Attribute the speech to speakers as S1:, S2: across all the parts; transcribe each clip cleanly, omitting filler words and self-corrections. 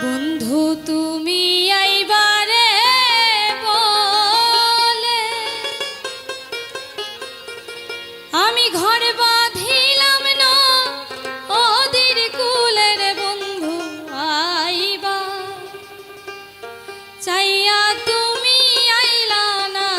S1: বন্ধু তুমি আইবারে বলে আমি ঘর বাঁধিলাম না ওদের কুলের বন্ধু আইবা চাইয়া তুমি আইলা না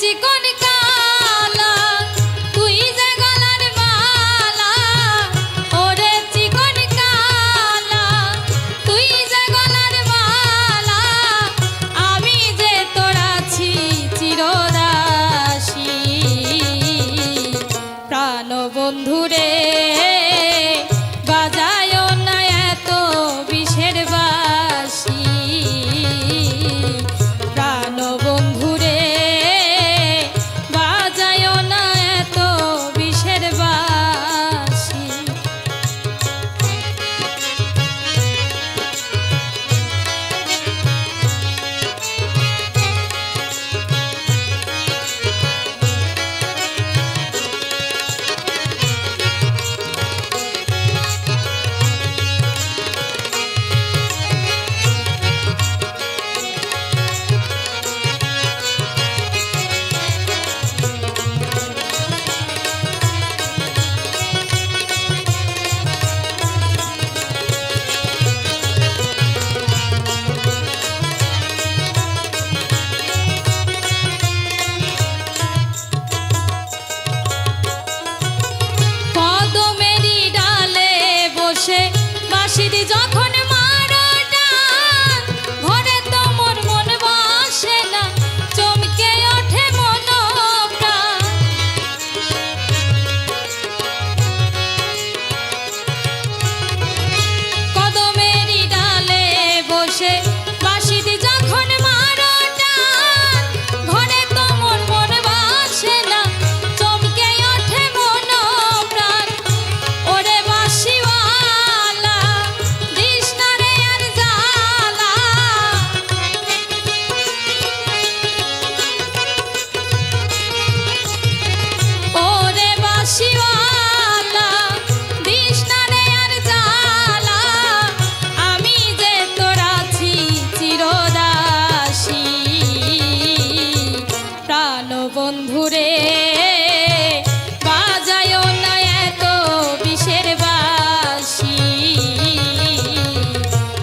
S1: চিকন কালা তুই যে গলার মালা, ওরে চিকন কালা তুই যে গলার মালা, আমি যে তোর আছি চিরদাসী। প্রাণ বন্ধুরে বাজায় না এত বিষের বাঁশি, প্রাণ বন্ধুরে বাজায় না এত বিষের বাঁশি। কদমেরই ডালে বসে বাঁশির যখন মারো টান, ঘরে তো মোর মন বসে না, চমকে ওঠে মন প্রাণ। কদমেরই ডালে বসে বাঁশির যখন মারো টান, ঘরে তো মোর মন বসে না, চমকে ওঠে মন প্রাণ। ওরে বাঁশিওয়ালা দিস না রে আর জ্বালা, ওরে বাঁশিওয়ালা দিস না রে আর জ্বালা, আমি যে তোর আছি চিরদাসী। প্রাণ বন্ধুরে বাজায় না এত বিষের বাঁশি,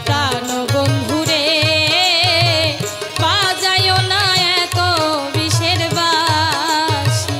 S1: প্রাণ বন্ধুরে বাজায় না এত বিষের বাঁশি।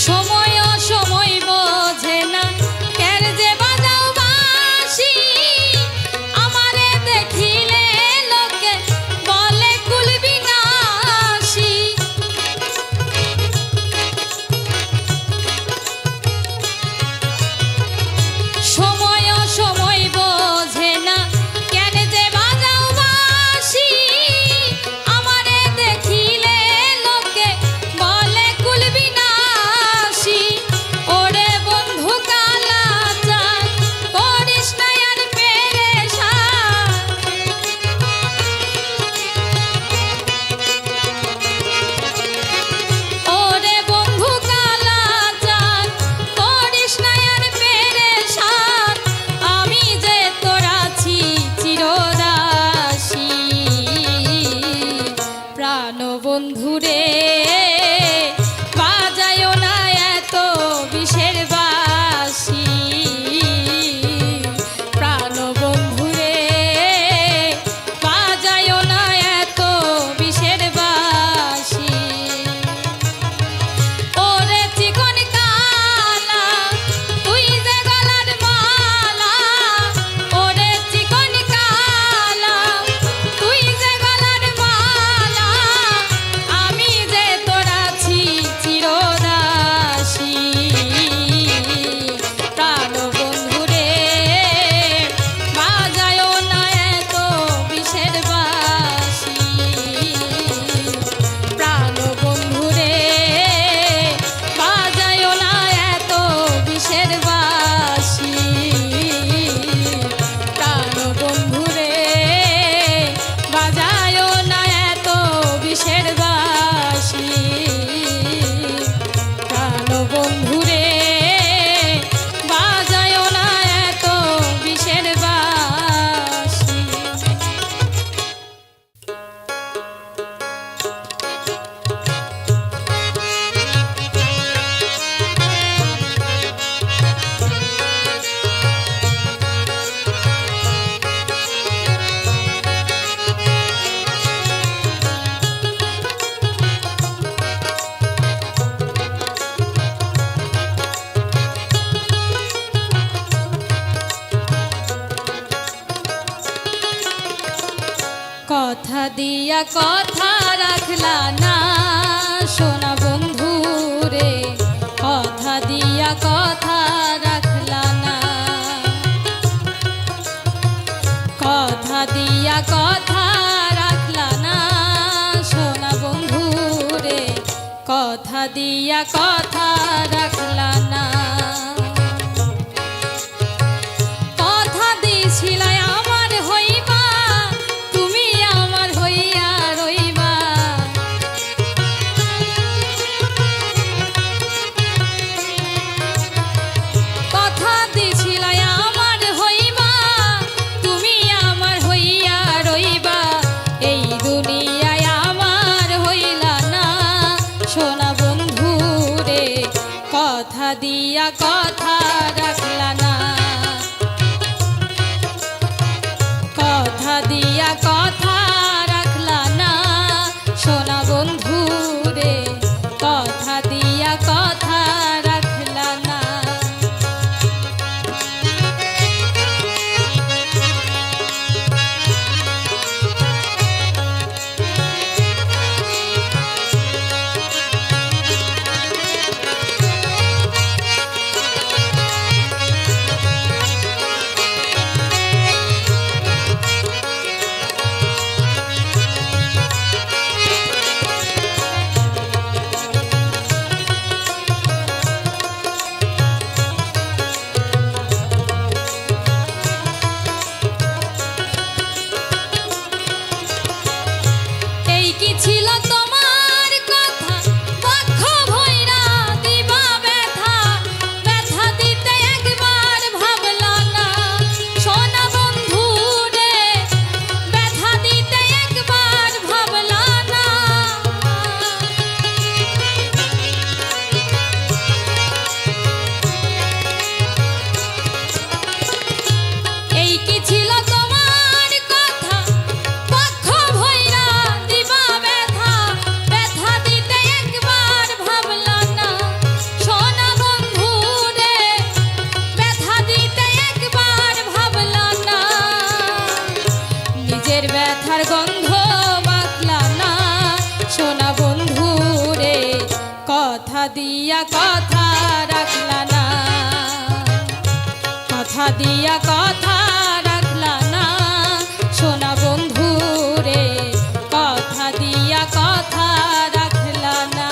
S1: সময় অসময় বোঝে না কেন যে বাজাও বাঁশি, আমারে দেখিলে লোকে বলে কুল বিনাশী। সময় অসময় বোঝে না কেন যে বাজাও বাঁশি, আমারে দেখিলে লোকে বলে কুল বিনাশী। ওরে বন্ধু কালা চাঁদ করিস না আর পেরেশান, ওরে বন্ধু কালা চাঁদ করিস না আর পেরেশান, আমি যে তোর আছি চিরদাসী। প্রাণ বন্ধুরে বাজায় না এত বিষের বাঁশি, প্রাণ বন্ধুরে বাজায় না এত বিষের বাঁশি। ওরে চিকন কালা তুই যে গলার মালা, ওরে চিকন কালা তুই যে গলার মালা, আমি যে কথা রাখলা না সোনা বন্ধু রে কথা দিয়া কথা রাখলা না কথা দিয়া কথা রাখলা না সোনা বন্ধু রে কথা দিয়া কথা রাখলা না কথা দিছিলা আমার হইবা তুমি আমার হইয়া রইবা কথা দিছিলা আমার হইবা তুমি আমার হইয়া রইবা এই দুনিয়ায় আমার হইলা না সোনা বন্ধু রে কথা দিয়া কথা রাখলা না কথা দিয়া কথা রাখলা না সোনা বন্ধু রে কথা দিয়া কথা রাখলা না এই কি ছিল তোমার কথা বক্ষ ভৈরা দিবা ব্যথা ব্যথা দিতে একবার ভাবলা না সোনা বন্ধু রে ব্যথা দিতে একবার ভাবলা না এই কি ছিল তোমার কথা বক্ষ ভৈরা দিবা ব্যথা ব্যথা দিতে একবার ভাবলা না সোনা বন্ধু রে ব্যথা দিতে একবার ভাবলা না নিজের ব্যথার গন্ধ মাখলা না সোনা বন্ধু রে কথা দিয়া কথা রাখলা না কথা দিয়া কথা রাখলা না সোনা বন্ধু রে কথা দিয়া কথা রাখলা না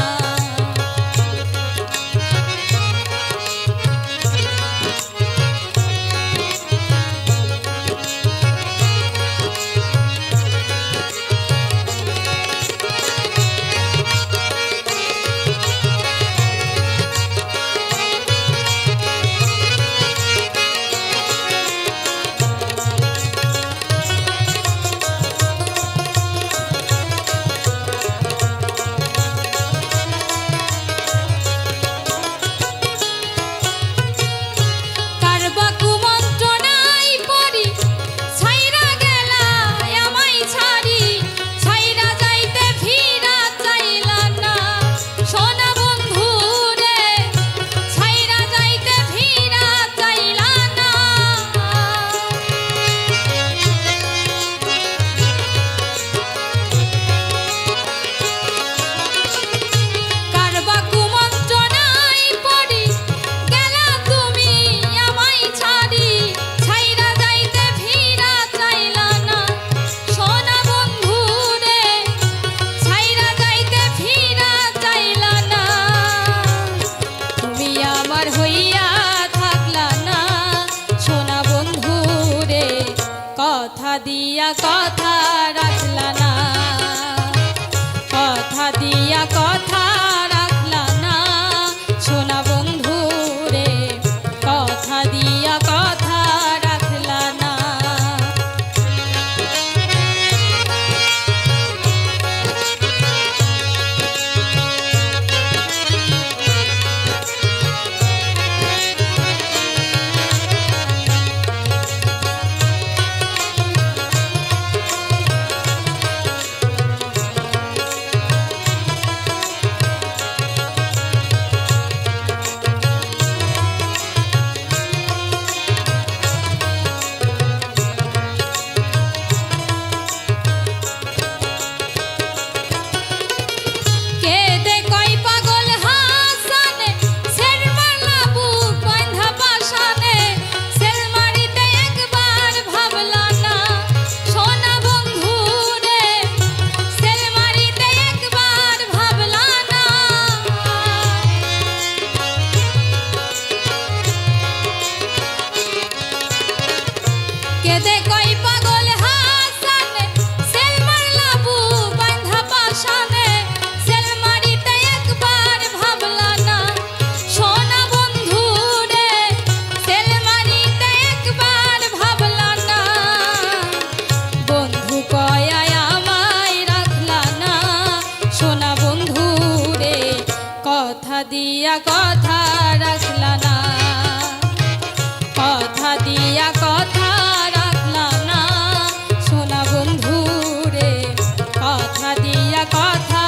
S1: কারবা কুমন্ত্রণাই পড়ি ছাইরা গেলা আমায় ছাড়ি ছাইরা যাইতে ফিরা চাইলা না সোনা বন্ধু রে ছাইরা যাইতে ফিরা চাইলা না কারবা কুমন্ত্রণাই পড়ি গেলা তুমি আমায় ছাড়ি ছাইরা যাইতে ফিরা চাইলা না সোনা বন্ধু রে ছাইরা যাইতে ফিরা চাইলা না তুমি আমার হইয়া থাকলা না সোনা বন্ধু রে কথা দিয়া কথা রাখলা না কথা দিয়া কথা রাখলা না সোনা বন্ধু রে কথা দিয়া কথা রাখলা না দিয়া কথা রাখলা না, কথা দিয়া কথা রাখলা না সোনা বন্ধু রে, কথা দিয়া কথা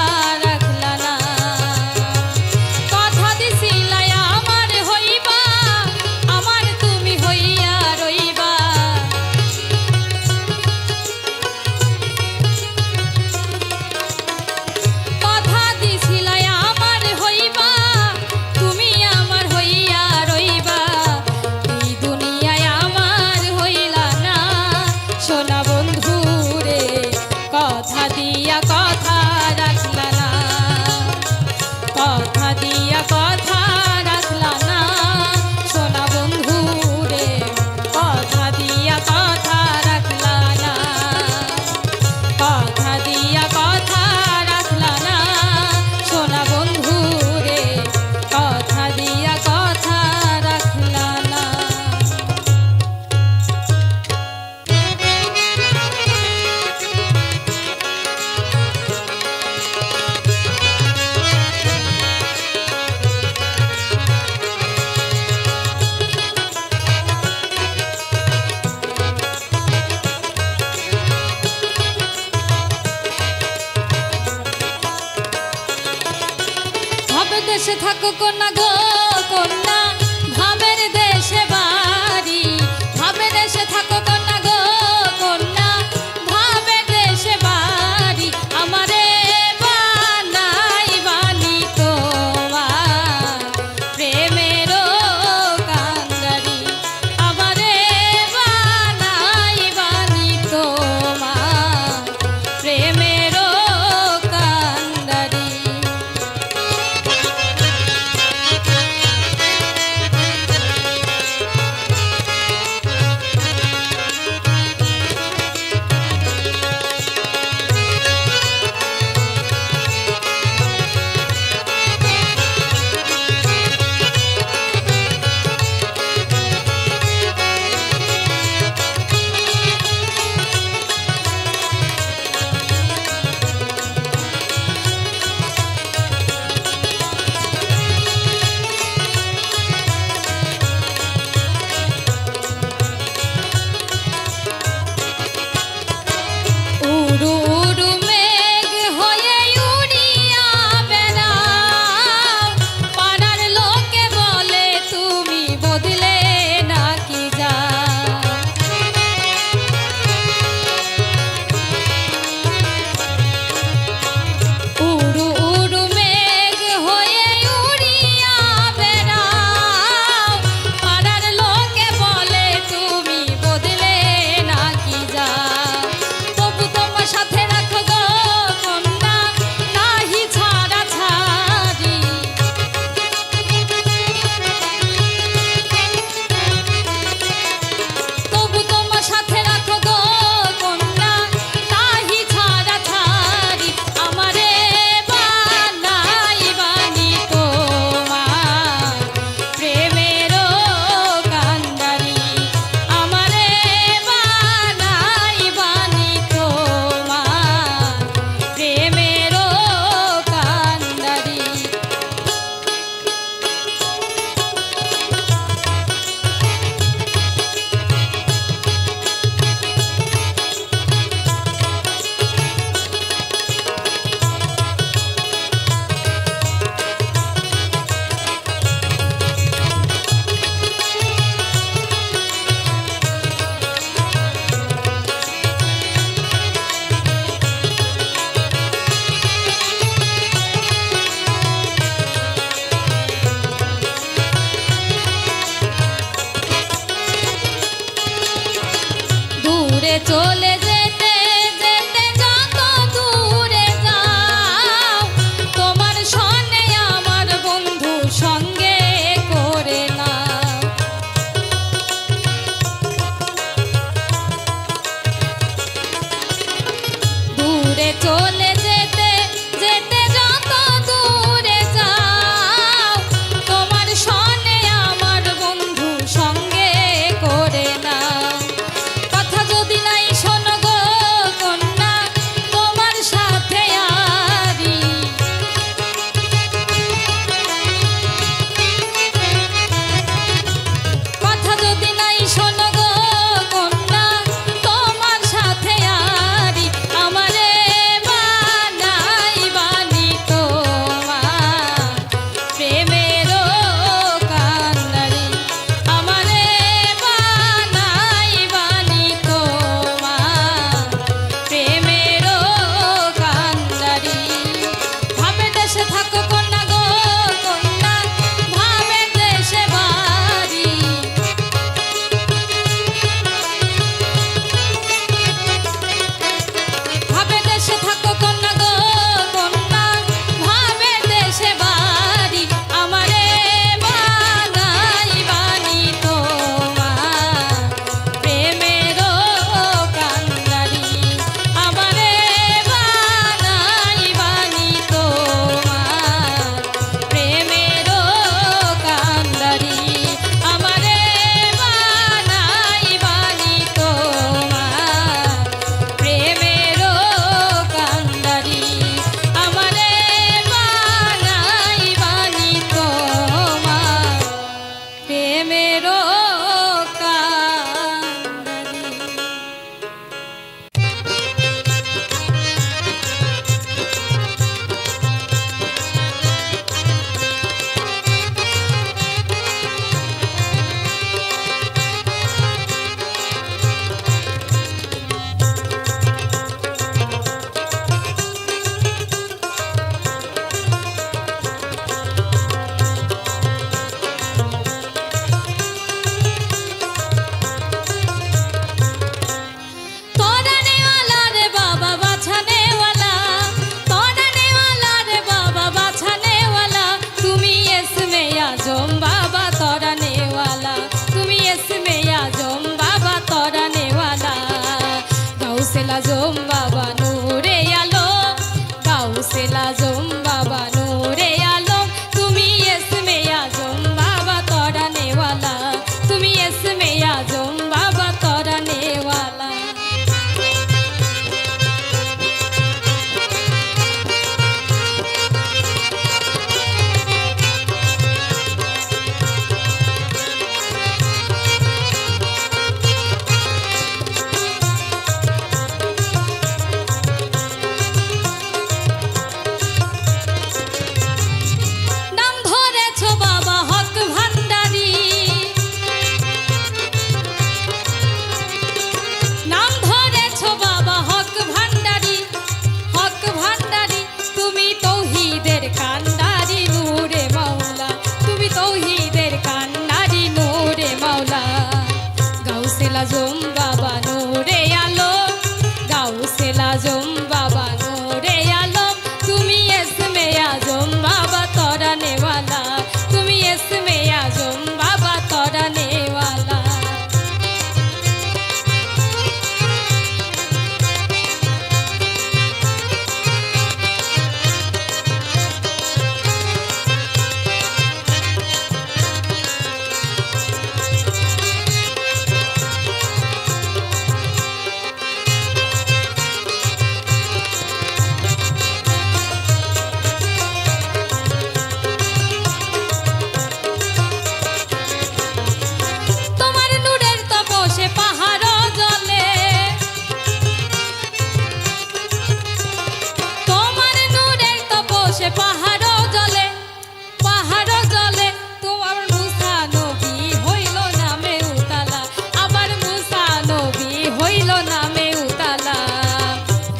S1: রাখলা না। কথা দিছিলাই আমার হইবা, আমার তুমি হইয়া রইবা। কথা দিছিলাই আমার হইবা, তুমি আমার হইয়া রইবা। এই দুনিয়ায় আমার হইলা না সোনা বন্ধু রে, কথা দিয়া কথা রাখলা না, কথা দিয়া কথা রাখলা না সোনা বন্ধু রে, কথা দিয়া কথা রাখলা না, কথা দিয়া কথা রাখলা না সোনা বন্ধু রে, কথা দিয়া কথা রাখলা না। ভাবে দেশে থাকো কন্যা গো কন্যা, ভাবের দেশে বাড়ি। ভাবে দেশে থাকো কন্যা গো কন্যা, ভাবের দেশে বাড়ি। আমারে বানাই বানি তোমার প্রেমেরও কান্ডারি, আমারে বানাই বানি তোমার প্রেমেরও কান্ডারি। গাউসেল আজম বাবা নূরে আলম তুমি ইসমে আজম বাবা তরানেওয়ালা তুমি ইসমে আজম বাবা তরানেওয়ালা গাউসেল আজম বাবা নূরে আলম গাউসেল আজম বাবা নূরে আলম তুমি ইসমে আজম বাবা তরানেওয়ালা তুমি ইসমে আজম বাবা তরানেওয়ালা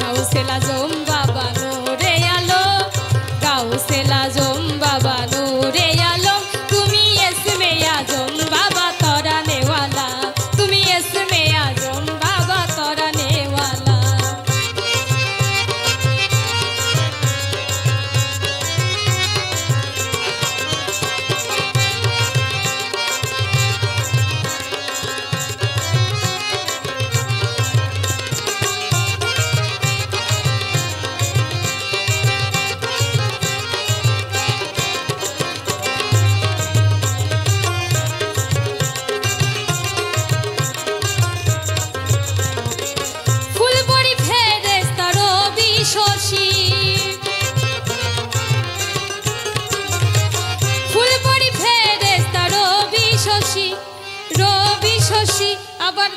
S1: গাউসেল আজম বাবা নূরে আলম গাউসেল আজম বাবা নূরে আলম তুমি ইসমে আজম বাবা তরানেওয়ালা তুমি ইসমে আজম বাবা তরানেওয়ালা রবি শশী আবার